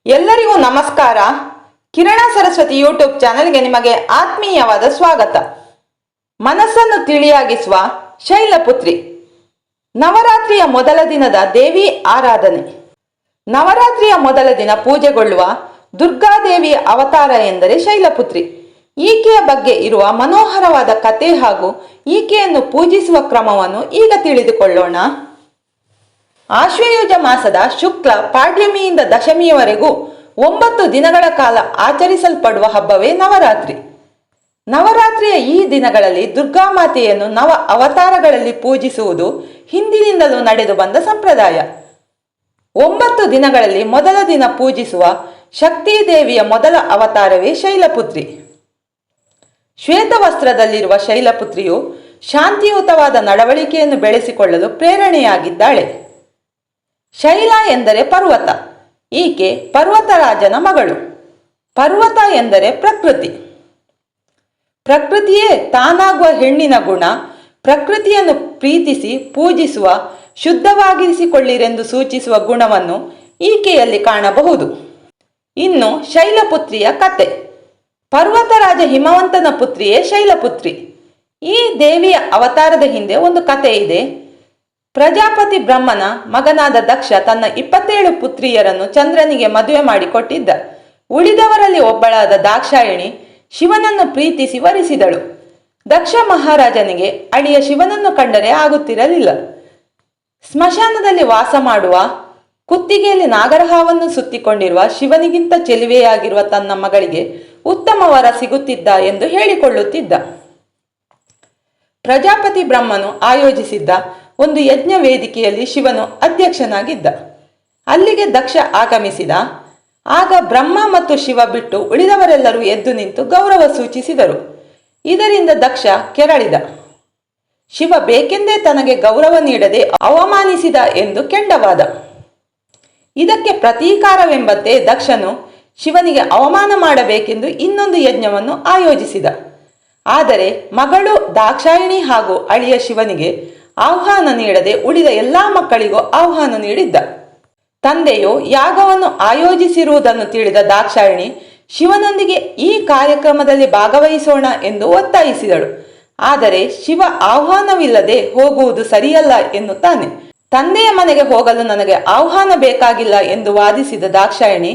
ಎಲ್ಲರಿಗೂ ನಮಸ್ಕಾರ. ಕಿರಣ ಸರಸ್ವತಿ ಯೂಟ್ಯೂಬ್ ಚಾನೆಲ್ಗೆ ನಿಮಗೆ ಆತ್ಮೀಯವಾದ ಸ್ವಾಗತ. ಮನಸ್ಸನ್ನು ತಿಳಿಯಾಗಿಸುವ ಶೈಲಪುತ್ರಿ. ನವರಾತ್ರಿಯ ಮೊದಲ ದಿನದ ದೇವಿ ಆರಾಧನೆ. ನವರಾತ್ರಿಯ ಮೊದಲ ದಿನ ಪೂಜೆಗೊಳ್ಳುವ ದುರ್ಗಾದೇವಿಯ ಅವತಾರ ಎಂದರೆ ಶೈಲಪುತ್ರಿ. ಈಕೆಯ ಬಗ್ಗೆ ಇರುವ ಮನೋಹರವಾದ ಕಥೆ ಹಾಗೂ ಈಕೆಯನ್ನು ಪೂಜಿಸುವ ಕ್ರಮವನ್ನು ಈಗ ತಿಳಿದುಕೊಳ್ಳೋಣ. ಆಶ್ವಯುಜ ಮಾಸದ ಶುಕ್ಲ ಪಾಡ್ಯಮಿಯಿಂದ ದಶಮಿಯವರೆಗೂ 9 ದಿನಗಳ ಕಾಲ ಆಚರಿಸಲ್ಪಡುವ ಹಬ್ಬವೇ ನವರಾತ್ರಿ. ನವರಾತ್ರಿಯ ಈ ದಿನಗಳಲ್ಲಿ ದುರ್ಗಾಮಾತೆಯನ್ನು ನವ ಅವತಾರಗಳಲ್ಲಿ ಪೂಜಿಸುವುದು ಹಿಂದಿನಿಂದಲೂ ನಡೆದು ಬಂದ ಸಂಪ್ರದಾಯ. 9 ದಿನಗಳಲ್ಲಿ ಮೊದಲ ದಿನ ಪೂಜಿಸುವ ಶಕ್ತಿ ದೇವಿಯ ಮೊದಲ ಅವತಾರವೇ ಶೈಲಪುತ್ರಿ. ಶ್ವೇತವಸ್ತ್ರದಲ್ಲಿರುವ ಶೈಲಪುತ್ರಿಯು ಶಾಂತಿಯುತವಾದ ನಡವಳಿಕೆಯನ್ನು ಬೆಳೆಸಿಕೊಳ್ಳಲು ಪ್ರೇರಣೆಯಾಗಿದ್ದಾಳೆ. ಶೈಲ ಎಂದರೆ ಪರ್ವತ. ಈಕೆ ಪರ್ವತರಾಜನ ಮಗಳು. ಪರ್ವತ ಎಂದರೆ ಪ್ರಕೃತಿ. ಪ್ರಕೃತಿಯೇ ತಾನಾಗುವ ಹೆಣ್ಣಿನ ಗುಣ. ಪ್ರಕೃತಿಯನ್ನು ಪ್ರೀತಿಸಿ ಪೂಜಿಸುವ, ಶುದ್ಧವಾಗಿರಿಸಿಕೊಳ್ಳಿರೆಂದು ಸೂಚಿಸುವ ಗುಣವನ್ನು ಈಕೆಯಲ್ಲಿ ಕಾಣಬಹುದು. ಇನ್ನು ಶೈಲಪುತ್ರಿಯ ಕತೆ. ಪರ್ವತರಾಜ ಹಿಮವಂತನ ಪುತ್ರಿಯೇ ಶೈಲಪುತ್ರಿ. ಈ ದೇವಿಯ ಅವತಾರದ ಹಿಂದೆ ಒಂದು ಕತೆ ಇದೆ. ಪ್ರಜಾಪತಿ ಬ್ರಹ್ಮನ ಮಗನಾದ ದಕ್ಷ ತನ್ನ 27 ಪುತ್ರಿಯರನ್ನು ಚಂದ್ರನಿಗೆ ಮದುವೆ ಮಾಡಿಕೊಟ್ಟಿದ್ದ. ಉಳಿದವರಲ್ಲಿ ಒಬ್ಬಳಾದ ದಾಕ್ಷಾಯಣಿ ಶಿವನನ್ನು ಪ್ರೀತಿಸಿ ವರಿಸಿದಳು. ದಕ್ಷ ಮಹಾರಾಜನಿಗೆ ಅಳಿಯ ಶಿವನನ್ನು ಕಂಡರೆ ಆಗುತ್ತಿರಲಿಲ್ಲ. ಸ್ಮಶಾನದಲ್ಲಿ ವಾಸ ಮಾಡುವ, ಕುತ್ತಿಗೆಯಲ್ಲಿ ನಾಗರಹಾವನ್ನು ಸುತ್ತಿಕೊಂಡಿರುವ, ಶಿವನಿಗಿಂತ ಚೆಲುವೆಯಾಗಿರುವ ತನ್ನ ಮಗಳಿಗೆ ಉತ್ತಮ ವರ ಸಿಗುತ್ತಿದ್ದ ಎಂದು ಹೇಳಿಕೊಳ್ಳುತ್ತಿದ್ದ. ಪ್ರಜಾಪತಿ ಬ್ರಹ್ಮನು ಆಯೋಜಿಸಿದ್ದ ಒಂದು ಯಜ್ಞ ವೇದಿಕೆಯಲ್ಲಿ ಶಿವನು ಅಧ್ಯಕ್ಷನಾಗಿದ್ದ. ಅಲ್ಲಿಗೆ ದಕ್ಷ ಆಗಮಿಸಿದ. ಆಗ ಬ್ರಹ್ಮ ಮತ್ತು ಶಿವ ಬಿಟ್ಟು ಉಳಿದವರೆಲ್ಲರೂ ಎದ್ದು ನಿಂತು ಗೌರವ ಸೂಚಿಸಿದರು. ಇದರಿಂದ ದಕ್ಷ ಕೆರಳಿದ. ಶಿವ ಬೇಕೆಂದೇ ತನಗೆ ಗೌರವ ನೀಡದೆ ಅವಮಾನಿಸಿದ ಎಂದು ಕೆಂಡವಾದ. ಇದಕ್ಕೆ ಪ್ರತೀಕಾರವೆಂಬಂತೆ ದಕ್ಷನು ಶಿವನಿಗೆ ಅವಮಾನ ಮಾಡಬೇಕೆಂದು ಇನ್ನೊಂದು ಯಜ್ಞವನ್ನು ಆಯೋಜಿಸಿದ. ಆದರೆ ಮಗಳು ದಾಕ್ಷಾಯಿಣಿ ಹಾಗೂ ಅಳಿಯ ಶಿವನಿಗೆ ಆಹ್ವಾನ ನೀಡದೆ ಉಳಿದ ಎಲ್ಲಾ ಮಕ್ಕಳಿಗೂ ಆಹ್ವಾನ ನೀಡಿದ್ದ. ತಂದೆಯು ಯಾಗವನ್ನು ಆಯೋಜಿಸಿರುವುದನ್ನು ತಿಳಿದ ದಾಕ್ಷಾಯಿಣಿ ಶಿವನೊಂದಿಗೆ ಈ ಕಾರ್ಯಕ್ರಮದಲ್ಲಿ ಭಾಗವಹಿಸೋಣ ಎಂದು ಒತ್ತಾಯಿಸಿದಳು. ಆದರೆ ಶಿವ ಆಹ್ವಾನವಿಲ್ಲದೆ ಹೋಗುವುದು ಸರಿಯಲ್ಲ ಎನ್ನುತ್ತಾನೆ. ತಂದೆಯ ಮನೆಗೆ ಹೋಗಲು ನನಗೆ ಆಹ್ವಾನ ಬೇಕಾಗಿಲ್ಲ ಎಂದು ವಾದಿಸಿದ ದಾಕ್ಷಾಯಿಣಿ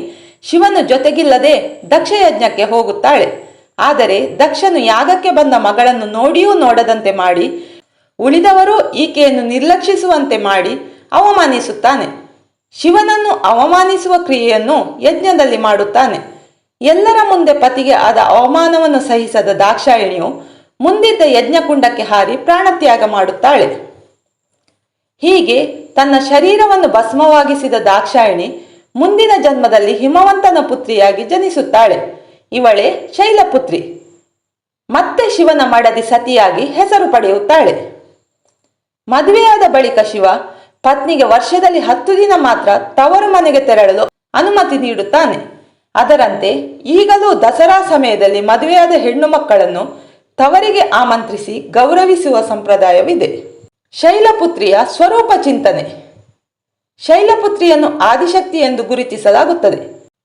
ಶಿವನು ಜೊತೆಗಿಲ್ಲದೆ ದಕ್ಷ ಯಜ್ಞಕ್ಕೆ ಹೋಗುತ್ತಾಳೆ. ಆದರೆ ದಕ್ಷನು ಯಾಗಕ್ಕೆ ಬಂದ ಮಗಳನ್ನು ನೋಡಿಯೂ ನೋಡದಂತೆ ಮಾಡಿ, ಉಳಿದವರು ಈಕೆಯನ್ನು ನಿರ್ಲಕ್ಷಿಸುವಂತೆ ಮಾಡಿ ಅವಮಾನಿಸುತ್ತಾನೆ. ಶಿವನನ್ನು ಅವಮಾನಿಸುವ ಕ್ರಿಯೆಯನ್ನು ಯಜ್ಞದಲ್ಲಿ ಮಾಡುತ್ತಾನೆ. ಎಲ್ಲರ ಮುಂದೆ ಪತಿಗೆ ಆದ ಅವಮಾನವನ್ನು ಸಹಿಸದ ದಾಕ್ಷಾಯಿಣಿಯು ಮುಂದಿದ್ದ ಯಜ್ಞಕುಂಡಕ್ಕೆ ಹಾರಿ ಪ್ರಾಣತ್ಯಾಗ ಮಾಡುತ್ತಾಳೆ. ಹೀಗೆ ತನ್ನ ಶರೀರವನ್ನು ಭಸ್ಮವಾಗಿಸಿದ ದಾಕ್ಷಾಯಿಣಿ ಮುಂದಿನ ಜನ್ಮದಲ್ಲಿ ಹಿಮವಂತನ ಪುತ್ರಿಯಾಗಿ ಜನಿಸುತ್ತಾಳೆ. ಇವಳೇ ಶೈಲಪುತ್ರಿ. ಮತ್ತೆ ಶಿವನ ಮಡದಿ ಸತಿಯಾಗಿ ಹೆಸರು ಪಡೆಯುತ್ತಾಳೆ. ಮದುವೆಯಾದ ಬಳಿಕ ಶಿವ ಪತ್ನಿಗೆ ವರ್ಷದಲ್ಲಿ 10 ದಿನ ಮಾತ್ರ ತವರು ಮನೆಗೆ ತೆರಳಲು ಅನುಮತಿ ನೀಡುತ್ತಾನೆ. ಅದರಂತೆ ಈಗಲೂ ದಸರಾ ಸಮಯದಲ್ಲಿ ಮದುವೆಯಾದ ಹೆಣ್ಣು ಮಕ್ಕಳನ್ನು ತವರಿಗೆ ಆಮಂತ್ರಿಸಿ ಗೌರವಿಸುವ ಸಂಪ್ರದಾಯವಿದೆ. ಶೈಲಪುತ್ರಿಯ ಸ್ವರೂಪ ಚಿಂತನೆ. ಶೈಲಪುತ್ರಿಯನ್ನು ಆದಿಶಕ್ತಿ ಎಂದು ಗುರುತಿಸಲಾಗುತ್ತದೆ.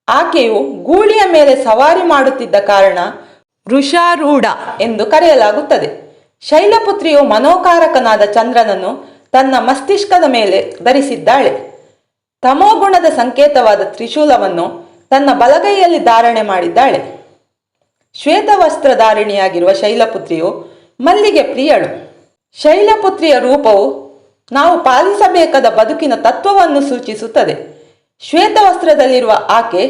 ಆಕೆಯು ಗೂಳಿಯ ಮೇಲೆ ಸವಾರಿ ಮಾಡುತ್ತಿದ್ದ ಕಾರಣ ವೃಷಾರೂಢ ಎಂದು ಕರೆಯಲಾಗುತ್ತದೆ. ಶೈಲಪುತ್ರಿಯು ಮನೋಕಾರಕನಾದ ಚಂದ್ರನನ್ನು ತನ್ನ ಮಸ್ತಿಷ್ಕದ ಮೇಲೆ ಧರಿಸಿದ್ದಾಳೆ. ತಮೋಗುಣದ ಸಂಕೇತವಾದ ತ್ರಿಶೂಲವನ್ನು ತನ್ನ ಬಲಗೈಯಲ್ಲಿ ಧಾರಣೆ ಮಾಡಿದ್ದಾಳೆ. ಶ್ವೇತವಸ್ತ್ರಧಾರಿಣಿಯಾಗಿರುವ ಶೈಲಪುತ್ರಿಯು ಮಲ್ಲಿಗೆ ಪ್ರಿಯಳು. ಶೈಲಪುತ್ರಿಯ ರೂಪವು ನಾವು ಪಾಲಿಸಬೇಕಾದ ಬದುಕಿನ ತತ್ವವನ್ನು ಸೂಚಿಸುತ್ತದೆ. ಶ್ವೇತವಸ್ತ್ರದಲ್ಲಿರುವ ಆಕೆ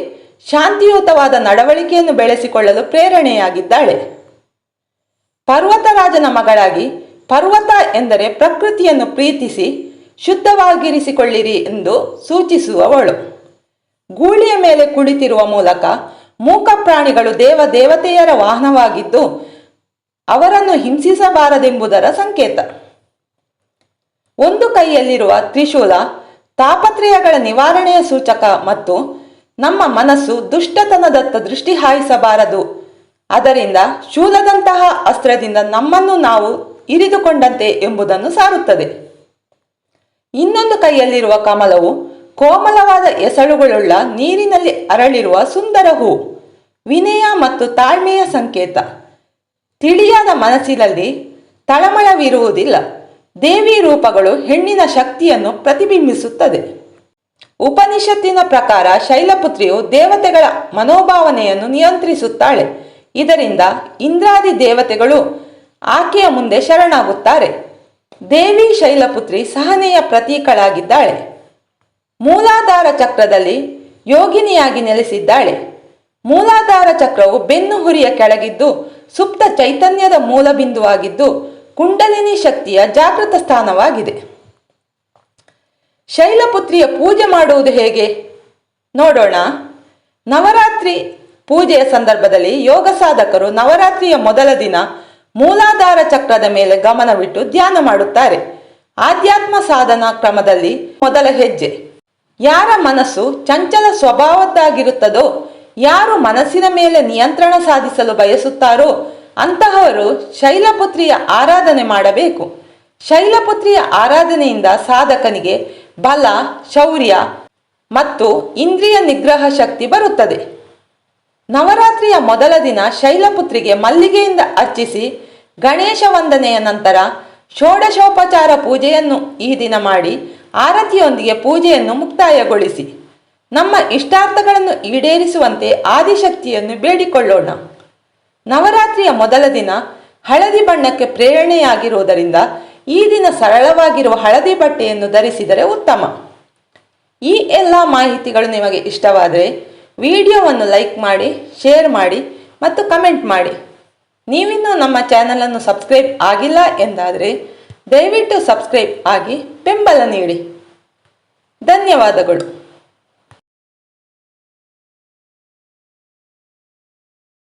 ಶಾಂತಿಯುತವಾದ ನಡವಳಿಕೆಯನ್ನು ಬೆಳೆಸಿಕೊಳ್ಳಲು ಪ್ರೇರಣೆಯಾಗಿದ್ದಾಳೆ. ಪರ್ವತರಾಜನ ಮಗಳಾಗಿ, ಪರ್ವತ ಎಂದರೆ ಪ್ರಕೃತಿಯನ್ನು ಪ್ರೀತಿಸಿ ಶುದ್ಧವಾಗಿರಿಸಿಕೊಳ್ಳಿರಿ ಎಂದು ಸೂಚಿಸುವವಳು. ಗೂಳಿಯ ಮೇಲೆ ಕುಳಿತಿರುವ ಮೂಲಕ ಮೂಕ ಪ್ರಾಣಿಗಳು ದೇವತೆಯರ ವಾಹನವಾಗಿದ್ದು ಅವರನ್ನು ಹಿಂಸಿಸಬಾರದೆಂಬುದರ ಸಂಕೇತ. ಒಂದು ಕೈಯಲ್ಲಿರುವ ತ್ರಿಶೂಲ ತಾಪತ್ರಯಗಳ ನಿವಾರಣೆಯ ಸೂಚಕ ಮತ್ತು ನಮ್ಮ ಮನಸ್ಸು ದುಷ್ಟತನದತ್ತ ದೃಷ್ಟಿ ಹಾಯಿಸಬಾರದು. ಅದರಿಂದ ಶೂಲದಂತಹ ಅಸ್ತ್ರದಿಂದ ನಮ್ಮನ್ನು ನಾವು ಇರಿದುಕೊಂಡಂತೆ ಎಂಬುದನ್ನು ಸಾರುತ್ತದೆ. ಇನ್ನೊಂದು ಕೈಯಲ್ಲಿರುವ ಕಮಲವು ಕೋಮಲವಾದ ಎಸಳುಗಳುಳ್ಳ ನೀರಿನಲ್ಲಿ ಅರಳಿರುವ ಸುಂದರ ಹೂ. ವಿನಯ ಮತ್ತು ತಾಳ್ಮೆಯ ಸಂಕೇತ. ತಿಳಿಯಾದ ಮನಸ್ಸಿನಲ್ಲಿ ತಳಮಳವಿರುವುದಿಲ್ಲ. ದೇವಿ ರೂಪಗಳು ಹೆಣ್ಣಿನ ಶಕ್ತಿಯನ್ನು ಪ್ರತಿಬಿಂಬಿಸುತ್ತದೆ. ಉಪನಿಷತ್ತಿನ ಪ್ರಕಾರ ಶೈಲಪುತ್ರಿಯು ದೇವತೆಗಳ ಮನೋಭಾವನೆಯನ್ನು ನಿಯಂತ್ರಿಸುತ್ತಾಳೆ. ಇದರಿಂದ ಇಂದ್ರಾದಿ ದೇವತೆಗಳು ಆಕೆಯ ಮುಂದೆ ಶರಣಾಗುತ್ತಾರೆ. ದೇವಿ ಶೈಲಪುತ್ರಿ ಸಹನೆಯ ಪ್ರತೀಕಳಾಗಿದ್ದಾಳೆ. ಮೂಲಾಧಾರ ಚಕ್ರದಲ್ಲಿ ಯೋಗಿನಿಯಾಗಿ ನೆಲೆಸಿದ್ದಾಳೆ. ಮೂಲಾಧಾರ ಚಕ್ರವು ಬೆನ್ನು ಹುರಿಯ ಕೆಳಗಿದ್ದು ಸುಪ್ತ ಚೈತನ್ಯದ ಮೂಲ ಬಿಂದುವಾಗಿದ್ದು ಕುಂಡಲಿನಿ ಶಕ್ತಿಯ ಜಾಗೃತ ಸ್ಥಾನವಾಗಿದೆ. ಶೈಲಪುತ್ರಿಯ ಪೂಜೆ ಮಾಡುವುದು ಹೇಗೆ ನೋಡೋಣ. ನವರಾತ್ರಿ ಪೂಜೆಯ ಸಂದರ್ಭದಲ್ಲಿ ಯೋಗ ಸಾಧಕರು ನವರಾತ್ರಿಯ ಮೊದಲ ದಿನ ಮೂಲಾಧಾರ ಚಕ್ರದ ಮೇಲೆ ಗಮನವಿಟ್ಟು ಧ್ಯಾನ ಮಾಡುತ್ತಾರೆ. ಆಧ್ಯಾತ್ಮ ಸಾಧನಾ ಕ್ರಮದಲ್ಲಿ ಮೊದಲ ಹೆಜ್ಜೆ. ಯಾರ ಮನಸ್ಸು ಚಂಚಲ ಸ್ವಭಾವದ್ದಾಗಿರುತ್ತದೋ, ಯಾರು ಮನಸ್ಸಿನ ಮೇಲೆ ನಿಯಂತ್ರಣ ಸಾಧಿಸಲು ಬಯಸುತ್ತಾರೋ ಅಂತಹವರು ಶೈಲಪುತ್ರಿಯ ಆರಾಧನೆ ಮಾಡಬೇಕು. ಶೈಲಪುತ್ರಿಯ ಆರಾಧನೆಯಿಂದ ಸಾಧಕನಿಗೆ ಬಲ, ಶೌರ್ಯ ಮತ್ತು ಇಂದ್ರಿಯ ನಿಗ್ರಹ ಶಕ್ತಿ ಬರುತ್ತದೆ. ನವರಾತ್ರಿಯ ಮೊದಲ ದಿನ ಶೈಲಪುತ್ರಿಗೆ ಮಲ್ಲಿಗೆಯಿಂದ ಅರ್ಚಿಸಿ ಗಣೇಶ ವಂದನೆಯ ನಂತರ ಷೋಡಶೋಪಚಾರ ಪೂಜೆಯನ್ನು ಈ ದಿನ ಮಾಡಿ ಆರತಿಯೊಂದಿಗೆ ಪೂಜೆಯನ್ನು ಮುಕ್ತಾಯಗೊಳಿಸಿ ನಮ್ಮ ಇಷ್ಟಾರ್ಥಗಳನ್ನು ಈಡೇರಿಸುವಂತೆ ಆದಿಶಕ್ತಿಯನ್ನು ಬೇಡಿಕೊಳ್ಳೋಣ. ನವರಾತ್ರಿಯ ಮೊದಲ ದಿನ ಹಳದಿ ಬಣ್ಣಕ್ಕೆ ಪ್ರೇರಣೆಯಾಗಿರುವುದರಿಂದ ಈ ದಿನ ಸರಳವಾಗಿರುವ ಹಳದಿ ಬಟ್ಟೆಯನ್ನು ಧರಿಸಿದರೆ ಉತ್ತಮ. ಈ ಎಲ್ಲ ಮಾಹಿತಿಗಳು ನಿಮಗೆ ಇಷ್ಟವಾದರೆ ವಿಡಿಯೋವನ್ನು ಲೈಕ್ ಮಾಡಿ, ಶೇರ್ ಮಾಡಿ ಮತ್ತು ಕಮೆಂಟ್ ಮಾಡಿ. ನೀವಿನ್ನೂ ನಮ್ಮ ಚಾನಲನ್ನು ಸಬ್ಸ್ಕ್ರೈಬ್ ಆಗಿಲ್ಲ ಎಂದಾದರೆ ದಯವಿಟ್ಟು ಸಬ್ಸ್ಕ್ರೈಬ್ ಆಗಿ ಬೆಂಬಲ ನೀಡಿ. ಧನ್ಯವಾದಗಳು.